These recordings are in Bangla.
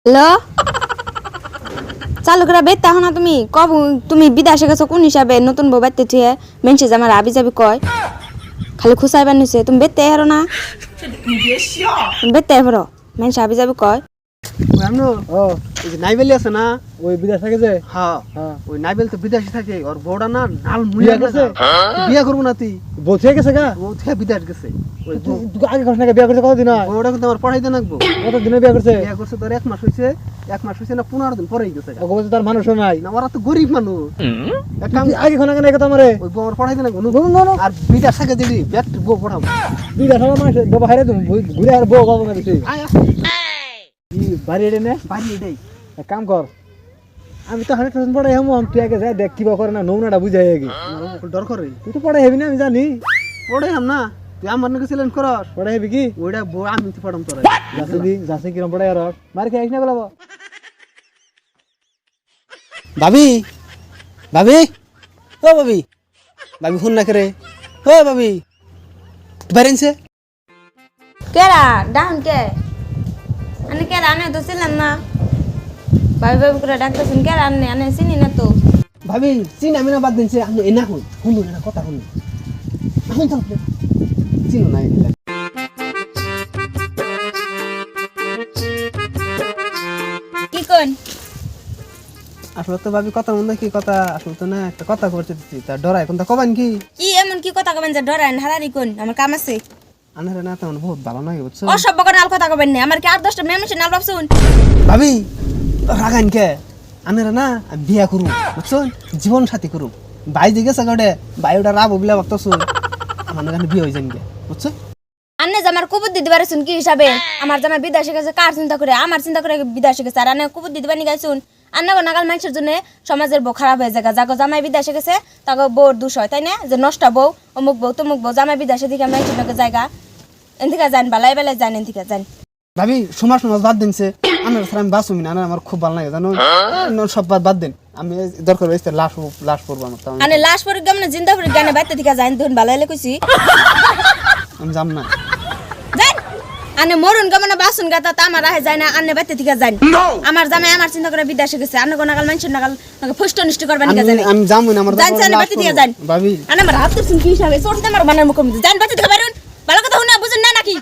হ্যালো চালু করে বেতে হো না তুমি কব তুমি বিদেশে গেছো কোন হিসাবে নতুন বউ বেতে থুয়ে মেনছে যে আমার আবি যাবি কয় খালি খুসাইবার নিছে তুমি বেতে হেরো না তুমি বেতে হেরো মেনছে আবি যাবি কয় আমনো ও এই যে নাইবেলি আছে না ওই বিদেশ থাকে যে হ্যাঁ হ্যাঁ ওই নাইবেল তো বিদেশে থাকে ওর বউটা না নাল বিয়া মুইয়া করছে? বিয়া করবো না তুই বলছে গেছে গা ও থেকে বিদেশ গেছে ওই বউ- তুই আগে কষ্ট নাকি বিয়া করছে কতদিন হয় বউটা কিন্তু আমার পড়াইতে লাগবো কত দিনে বিয়া করছে বিয়া করছে তোর 1 মাস হইছে 1 মাস হইছে না 15 দিন পরেই গেছে ওকে বলছে তার মানুষ নাই না ওরা তো গরিব মানুষ এক কাম তুই আগে খনা কেন কথা মারে ওই বউ আমার পড়াইতে লাগবো নো। নো নো আর বিদেশ থেকে দিবি ব্যাট বউ পড়াবো বিদেশ আমার মানুষ বাবা হাইরে তুমি ঘুরে আর বউ বাবা মেরেছি আয় কি বাড়ি এড়ে নে বাড়ি এটাই এক কাম কর আমি তো 100% পড়াই হেমন তুই আগে যাই দেখ কিবা করে না নৌনাটা বুঝাই আগে আমার বউকে ডর করে তুই তো পড়াই হেবি না আমি জানি পড়াইলাম না তুই আমার নাকি চ্যালেঞ্জ করস পড়াই হেবি কি ওইটা বউ আমি তো পড়াম তোরা যাচ্ছে কিরম পড়াই আর মার খেয়ে না বলাবো ভাবি ভাবি ও ভাবি ভাবি ফোন না করে ও ভাবি বারেনছে কেরা ডাউন কে আনে কেরা আনে তো ছিলেন না ভাবি ভাবি করে ডাকতেছেন কেরা আনে আনে চিনি না তো ভাবি চিন আমি না বাদ দিনছে আমি এনা শুন শুনুন না কথা শুনুন শুন তো চিনো না এগুলা কি কোন আসলে তো ভাবি কথা মনে কি কথা আসলে তো না একটা কথা করতে দিচ্ছি তার ডরাই কোনটা কবান কি কি এমন কি কথা কবেন যে ডরান হারারি কোন আমার কাম আছে আনারে না তেমন বহুত ভালো লাগে বুঝছো অসভ্য করে নাল কথা কবেন না আমার কি 8-10টা মেয়ে মেশে নাল ভাবছুন ভাবি রাগান কে আনারে না আমি বিয়া করু বুঝছো জীবন সাথী করু ভাই যে গেছে গড়ে ভাই ওটা রাব বিলা ভাবতেছো আমার না বিয়ে হয়ে যান গে বুঝছো আন্নে জামার কুবুদ দিতে পারছুন কি হিসাবে আমার জামাই বিদেশে গেছে কার চিন্তা করে আমার চিন্তা করে বিদেশে গেছে আর আন্নে কুবুদ দিতে পারি গাইছুন আন্না গো নাগাল মানুষের জন্য সমাজের বউ খারাপ হয়ে যায় যাগো জামাই বিদেশে গেছে তাগো বউর দোষ হয় তাই না যে নষ্ট বউ অমুক বউ তমুক বউ জামাই বিদেশে দিকে মানুষের জায়গা এনথিকা যান বালাই বেলায় যান এনথিকা যান ভাবি সমাজ সমাজ বাদ দিনছে আনার ছাড়া আমি বাঁচুমি না আনার আমার খুব ভালো লাগে জানো সব বাদ দিন আমি দরকার হয়েছে লাশ পড়বো আমার তাও আনে লাশ পরে গমনে জিন্দা পরে গানে বাইতে দিকে যান ধুন বালাইলে কইছি আমি যাম না যান আনে মরুন গমনে বাসুন গাতা তা আমার রাহে যায় না আনে বাইতে দিকে যান আমার জামাই আমার চিন্তা করে বিদেশে গেছে আনে গো নাগাল মানুষের নাগাল ফুষ্ট নষ্ট করবেন নিকে যান আমি যামই না আমার যান যান বাইতে দিকে যান ভাবি আনে আমার হাত তুলছেন কি হিসাবে ছোট আমার বানার মুখ যান বাইতে দিকে বাইরুন ভালো কথা শুনে বুঝুন না নাকি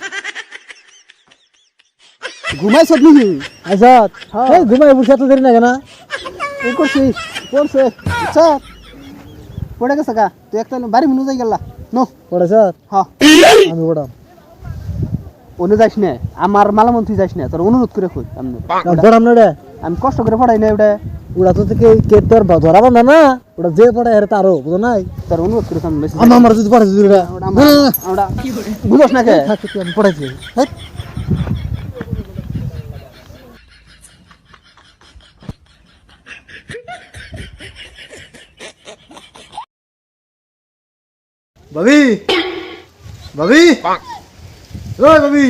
ঘুমাইছ তুমি আচ্ছা এই ঘুমাই বসে এত দেরি না কেন এই করছিস পড়ছে আচ্ছা পড়ে গেছে গা তুই একটা বাড়ি মনে যাই গেলা নো পড়েছ হ্যাঁ আমি ওড়াম ওনে যাইস না আমার মালামন্ত্রী যাইস না তোর অনুরোধ করে কই আমি পড়াম না রে আমি কষ্ট করে পড়াই না ওটা ওরা তো থেকে কে তোর ধরাবো না না ওটা যে পড়ে এর তারও বুঝো নাই তোর অনুরোধ করে আমি বেশি আমার যদি পড়ে যদি আমরা বুঝোস না কে থাকতে তুই আমি পড়াইছি ভাবি ভাবি ওই ভাবি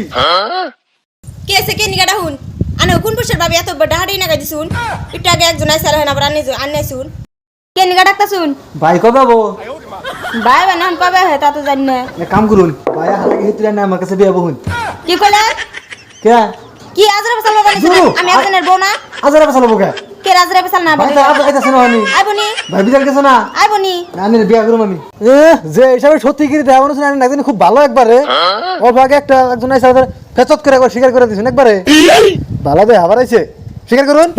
কে সে কে নিগাডা হুন আনে কোন পুরুষের ভাবি এত বড় হাড়ি না গাইছি শুন একটু আগে একজন আইসার হয় না আবার আনে শুন কে নিগাডা তা শুন ভাই কবে যাবো ভাই বানান কবে হয় তা তো জানি না এক কাম করুন ভাই হাতে হিতরে না আমার কাছে বিয়ে বহুন কি কইলা কে কি আজরা ফসল বানাইছ আমি একজনের বউ না আজরা পাছালো বকে কে রাজরা ফসল না ভাই বলে তো আজ আইতাছ না আমি আইবনি ভাই বিদার গেছ না আইবনি আমি বিয়ে করুম আমি এ যে হিসাবে সত্যি কি দেওয়া মানুষ না একদিন খুব ভালো একবারে ওর ভাগে একটা একজন এসে ফেচত করে একবার স্বীকার করে দিয়েছেন একবারে ভালো দে আবার আইছে স্বীকার করুন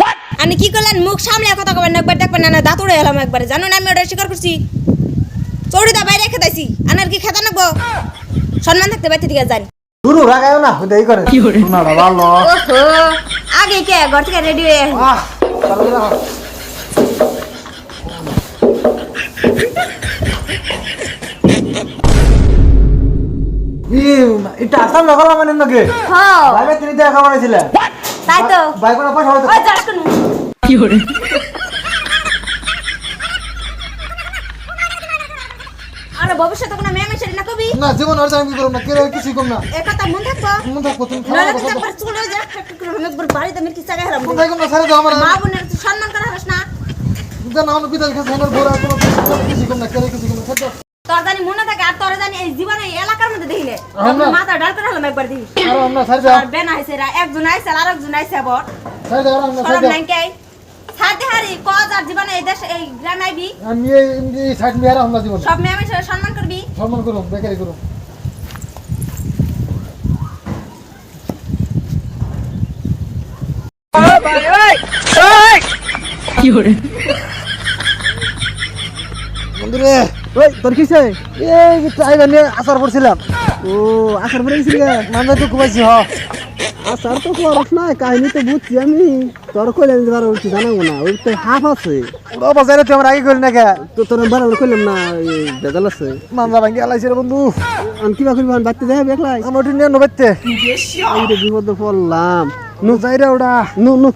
আমি কি করলেন মুখ সামলে কথা কবেন না একবার দেখবেন না দাঁত উড়ে এলাম একবারে জানো না আমি ওটা স্বীকার করছি চৌড়িদা বাইরে রেখে দাইছি আনার কি খেতা নাকবো সম্মান থাকতে বাইতে দিকে যান শুরু রাগায়ও না দেই করে না ভালো ওহো আগে কে ঘর থেকে রেডি হয়ে আহি। আহ ভালো না এটা আসাম নগলা মানে নাকি হ্যাঁ ভাই তিনি দেখা বানাইছিলেন তাই তো ভাই কোন পয়সা হয়তো ওই যাস কোন কি হরে আরে ভবিষ্যতে কোনো মেয়ে মেশে না কবি না জীবন আর জানি করব না কেরে কিছু কম না এ কথা মন থাকবো মন থাকবো তুমি নালে খারাপ তো কথা একবার চলে যা একবার বাড়িতে মিটি চাগা হেরাম কোন ভাই কম না সারে দাও আমার মা বোনের তুই সম্মান করা হারস না জানা হলো বিদায় কাছে আমার বড় কোনো কিছু কম না কেরে কিছু কম না তোর জানি মনে থাকে আর তোর জানি এই জীবনে এই এলাকার মধ্যে দেখিলে আমরা- মাথা ডাল করে হলাম একবার দিই আর আমরা সাইড দাও আর বেন আইছে একজন আইছে আর একজন আইছে আবার সাইড দাও আমরা সাইড সরম দাও নাই কে সাথে হারি কজ আর জীবনে এই দেশ এই গ্রামে আইবি আমি এই সাইড মেরা আমরা জীবন সব মেয়ে মানুষের সম্মান করবি সম্মান করুন বেকারি করুন বন্ধুরে ওই তোর কিসে এই টাইম এনে আসার পড়ছিলাম ও আসার পরে গেছিলি গে মানে তো ঘুমাইছি হ আসার তো খরচ নাই কাহিনী তো বুঝছি আমি তোর কইলাম যে বারো উঠছি জানাবো না ওই তো হাফ আছে ওরা বাজারে তুই আমার আগে করি না কে তো তোর বারো কইলাম না এই বেজাল আছে মামলা ভাঙ্গি আলাইছে রে বন্ধু আমি কিবা করবি বাড়তে যাই একলাই আমার ওটি নিয়ে নবেতে এই রে বিপদে পড়লাম নু যাই রে ওটা নু নু